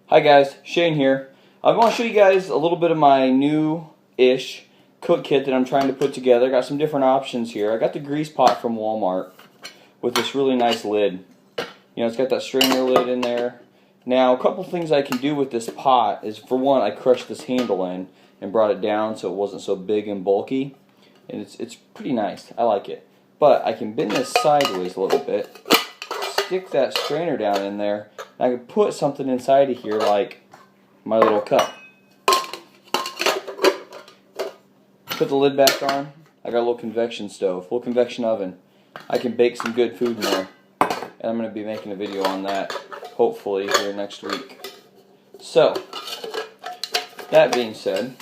Hi guys, Shane here. I want to show you guys a little bit of my new-ish cook kit that I'm trying to put together. I got some different options here. I got the grease pot from Walmart with this really nice lid. You know, it's got that strainer lid in there. Now, a couple things I can do with this pot is, for one, I crushed this handle in and brought it down so it wasn't so big and bulky. And it's pretty nice. I like it. But I can bend this sideways a little bit, stick that strainer down in there, and I can put something inside of here like my little cup. Put the lid back on. I got a little convection stove, little convection oven. I can bake some good food in there. And I'm going to be making a video on that, hopefully, here next week. So, that being said,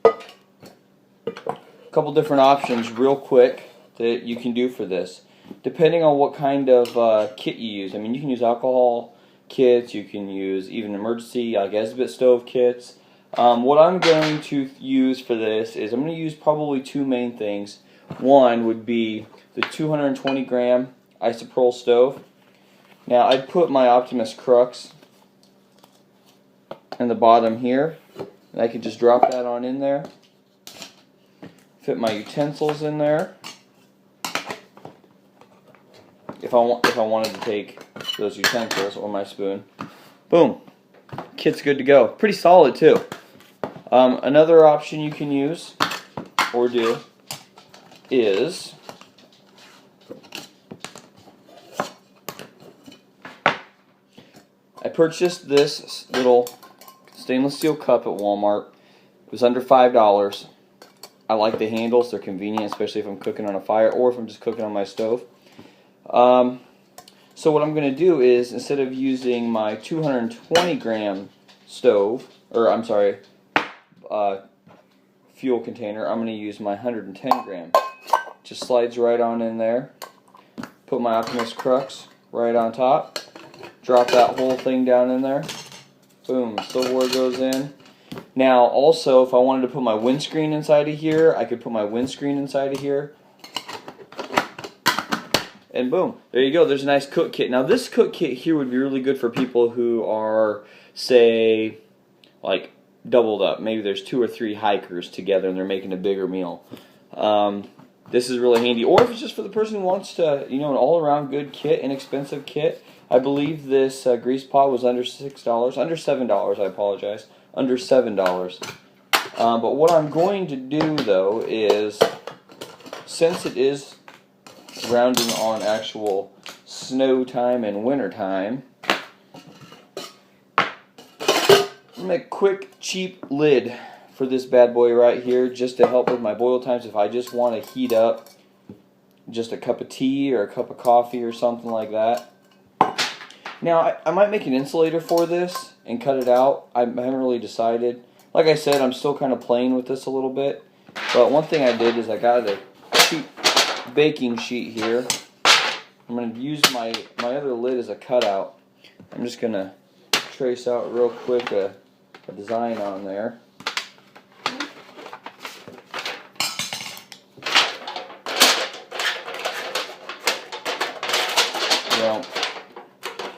a couple different options real quick that you can do for this. Depending on what kind of kit you use. I mean, you can use alcohol kits, you can use even emergency like Esbit stove kits. What I'm going to use for this is I'm going to use probably two main things. One would be the 220 gram isopropyl stove. Now I'd put my Optimus Crux in the bottom here, and I could just drop that on in there. Fit my utensils in there. If I wanted to take those utensils or my spoon, boom, kit's good to go. Pretty solid too. Another option you can use or do is I purchased this little stainless steel cup at Walmart. It was under $5. I like the handles, they're convenient, especially if I'm cooking on a fire or if I'm just cooking on my stove. So what I'm going to do is, instead of using my 220 gram stove, or I'm sorry, fuel container, I'm going to use my 110 gram. Just slides right on in there. Put my Optimus Crux right on top. Drop that whole thing down in there. Boom, silverware goes in. Now also, if I wanted to put my windscreen inside of here, I could put my windscreen inside of here. And boom, there you go, there's a nice cook kit. Now this cook kit here would be really good for people who are, say, like doubled up. Maybe there's 2 or 3 hikers together and they're making a bigger meal. This is really handy. Or if it's just for the person who wants to, you know, an all-around good kit, inexpensive kit. I believe this grease pot was under $6, under $7, I apologize, under $7. But what I'm going to do though is, since it is rounding on actual snow time and winter time, I'm going to make a quick, cheap lid for this bad boy right here, just to help with my boil times if I just want to heat up just a cup of tea or a cup of coffee or something like that. Now, I might make an insulator for this and cut it out. I haven't really decided. Like I said, I'm still kind of playing with this a little bit. But one thing I did is I got a cheap baking sheet here. I'm going to use my other lid as a cutout. I'm just going to trace out real quick a design on there. You know,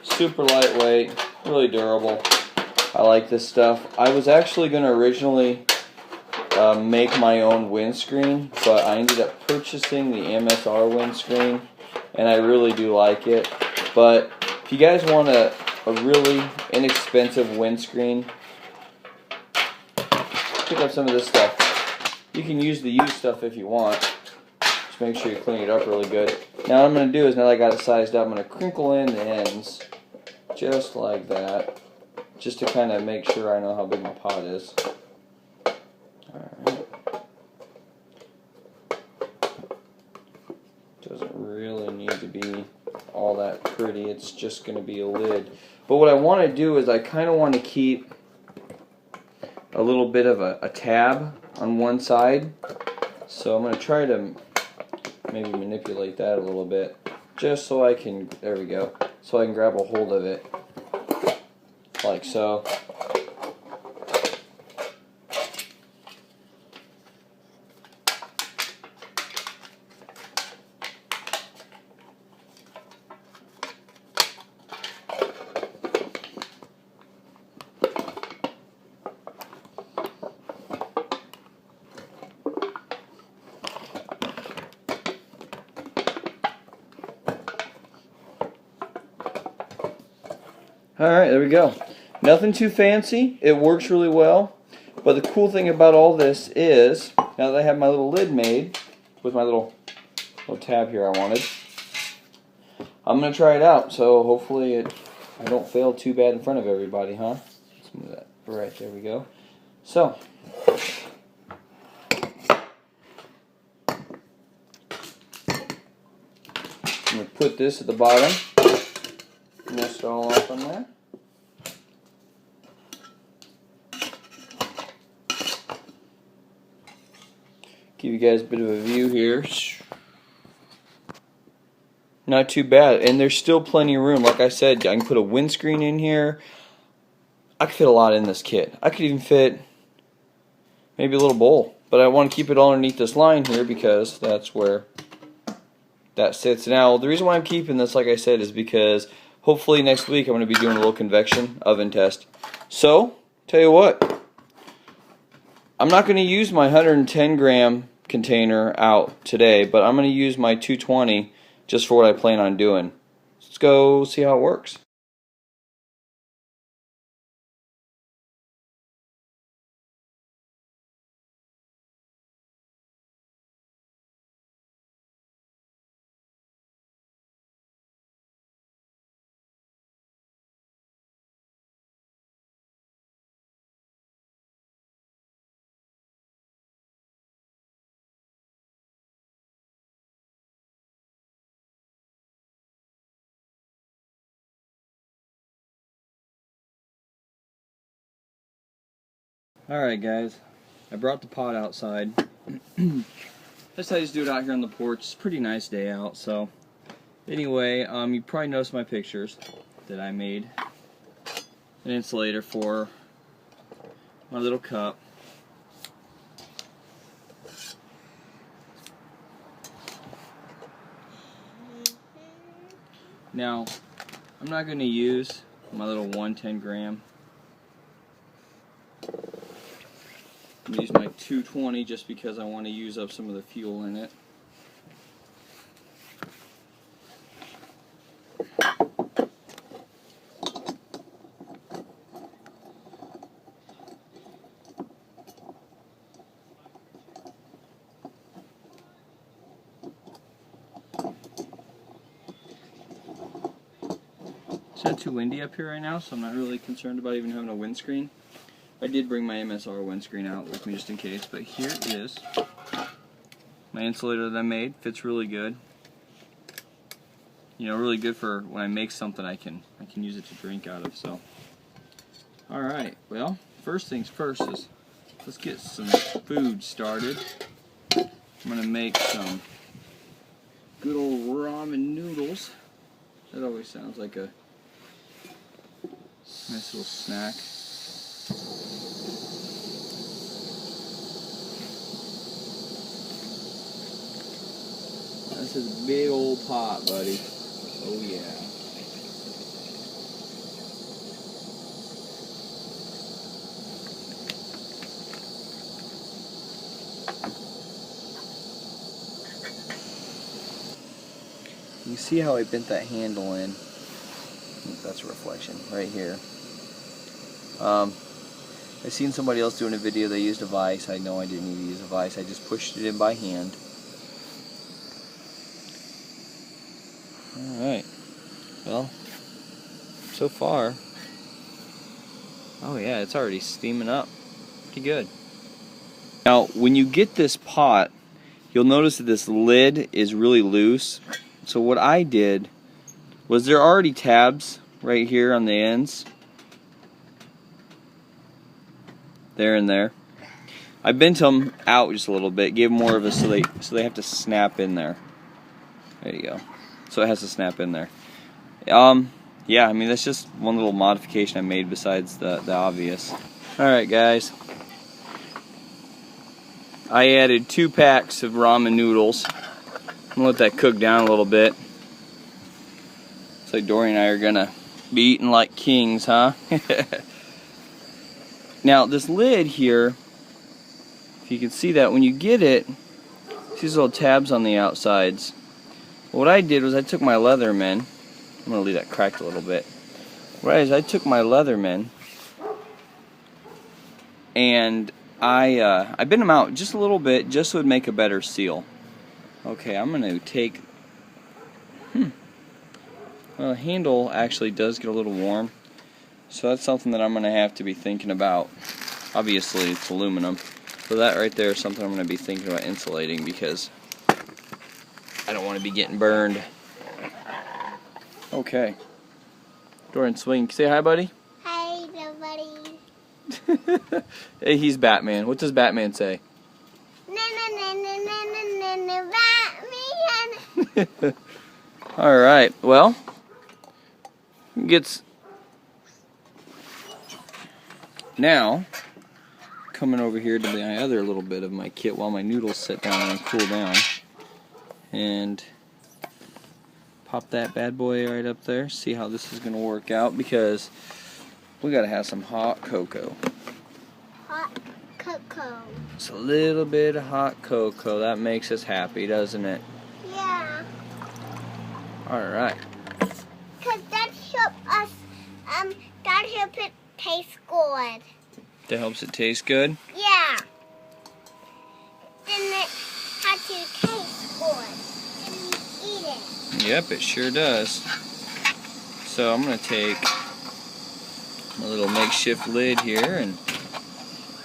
super lightweight, really durable. I like this stuff. I was actually going to originally make my own windscreen, but I ended up purchasing the MSR windscreen, and I really do like it. But if you guys want a really inexpensive windscreen, pick up some of this stuff. You can use the used stuff if you want. Just make sure you clean it up really good. Now what I'm going to do is, now that I got it sized up, I'm going to crinkle in the ends just like that, just to kind of make sure I know how big my pot is. Alright. Doesn't really need to be all that pretty, it's just going to be a lid. But what I want to do is, I kind of want to keep a little bit of a tab on one side. So I'm going to try to maybe manipulate that a little bit, just so I can, there we go, so I can grab a hold of it, like so. Alright, there we go. Nothing too fancy. It works really well. But the cool thing about all this is, now that I have my little lid made, with my little tab here I wanted, I'm going to try it out. So hopefully I don't fail too bad in front of everybody, huh? Let's move that. Right, there we go. So, I'm going to put this at the bottom. Nest it all off on there. Give you guys a bit of a view here. Not too bad, and there's still plenty of room. Like I said, I can put a windscreen in here. I could fit a lot in this kit. I could even fit maybe a little bowl, but I want to keep it all underneath this line here because that's where that sits. Now, the reason why I'm keeping this, like I said, is because hopefully next week I'm going to be doing a little convection oven test. So, tell you what, I'm not going to use my 110 gram container out today, but I'm going to use my 220 just for what I plan on doing. Let's go see how it works. Alright guys, I brought the pot outside. That's how I just do it out here on the porch. It's a pretty nice day out, so anyway, you probably noticed my pictures that I made an insulator for my little cup. Now, I'm not going to use my little 110 gram. I'm going to use my 220 just because I want to use up some of the fuel in it. It's not too windy up here right now, so I'm not really concerned about even having a windscreen. I did bring my MSR windscreen out with me just in case, but here is my insulator that I made. Fits really good. You know, really good for when I make something I can use it to drink out of. So, all right. Well, first things first is let's get some food started. I'm gonna make some good old ramen noodles. That always sounds like a nice little snack. This is a big old pot, buddy. Oh yeah. You see how I bent that handle in? That's a reflection right here. I seen somebody else doing a video. They used a vise. I know I didn't need to use a vise. I just pushed it in by hand. Alright, well, so far, oh yeah, it's already steaming up pretty good. Now, when you get this pot, you'll notice that this lid is really loose. So what I did was there are already tabs right here on the ends. There and there. I bent them out just a little bit, gave them more of a so they have to snap in there. There you go. So it has to snap in there. Yeah, I mean that's just one little modification I made besides the obvious. Alright guys, I added 2 packs of ramen noodles. I'm gonna let that cook down a little bit. Looks like Dory and I are gonna be eating like kings, huh? Now this lid here, if you can see that when you get it, see these little tabs on the outsides. What I did was I took my Leatherman, I'm going to leave that cracked a little bit, Right, I took my Leatherman and I bent them out just a little bit just so it would make a better seal. Okay, I'm going to take... Well, the handle actually does get a little warm, so that's something that I'm going to have to be thinking about. Obviously, it's aluminum, so that right there is something I'm going to be thinking about insulating because I don't want to be getting burned. Okay. Dorian Swing, say hi, buddy. Hi, buddy. Hey, he's Batman. What does Batman say? Batman. Alright, well, now, coming over here to the other little bit of my kit while my noodles sit down and cool down. And pop that bad boy right up there. See how this is going to work out because we got to have some hot cocoa. Hot cocoa. It's a little bit of hot cocoa. That makes us happy, doesn't it? Yeah. Alright. Because that helps it taste good. That helps it taste good? Yeah. Then it has to taste good. Then you eat it. Yep, it sure does. So I'm going to take my little makeshift lid here and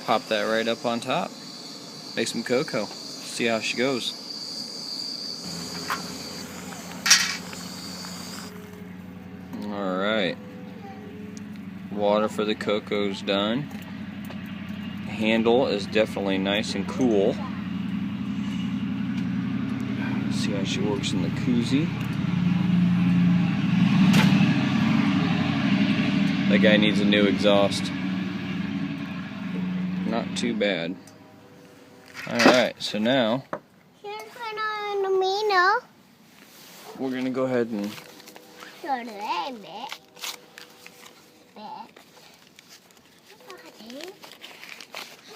pop that right up on top. Make some cocoa. See how she goes. Alright. Water for the cocoa's done. Handle is definitely nice and cool. See how she works in the koozie. That guy needs a new exhaust. Not too bad. Alright, so now we're going to go ahead and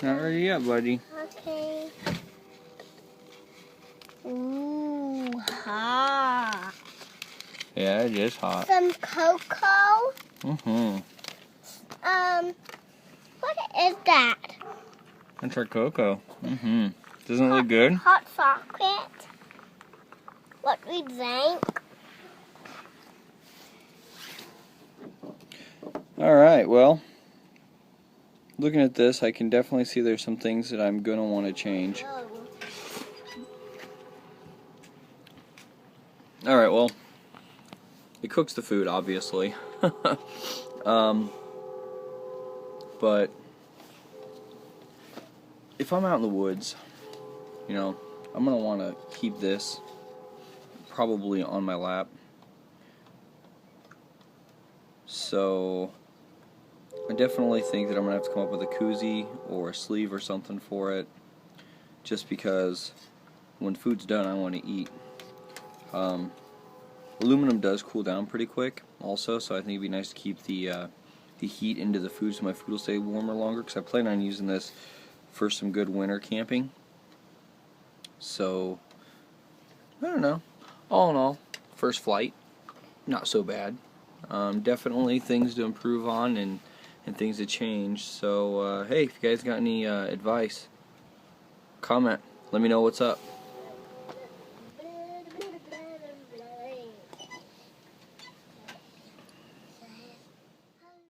not ready yet, buddy. Okay. Ooh, hot. Yeah, it is hot. Some cocoa. What is that? That's our cocoa. Doesn't it look good? Hot chocolate. What we drank. Alright, well, looking at this, I can definitely see there's some things that I'm going to want to change. Alright, well, it cooks the food, obviously. But if I'm out in the woods, you know, I'm going to want to keep this probably on my lap. So I definitely think that I'm going to have to come up with a koozie or a sleeve or something for it, just because when food's done I want to eat. Aluminum does cool down pretty quick also, so I think it'd be nice to keep the heat into the food so my food will stay warmer longer, because I plan on using this for some good winter camping. So, I don't know. All in all, first flight, not so bad. Definitely things to improve on and things to change. So, hey, if you guys got any advice, comment. Let me know what's up.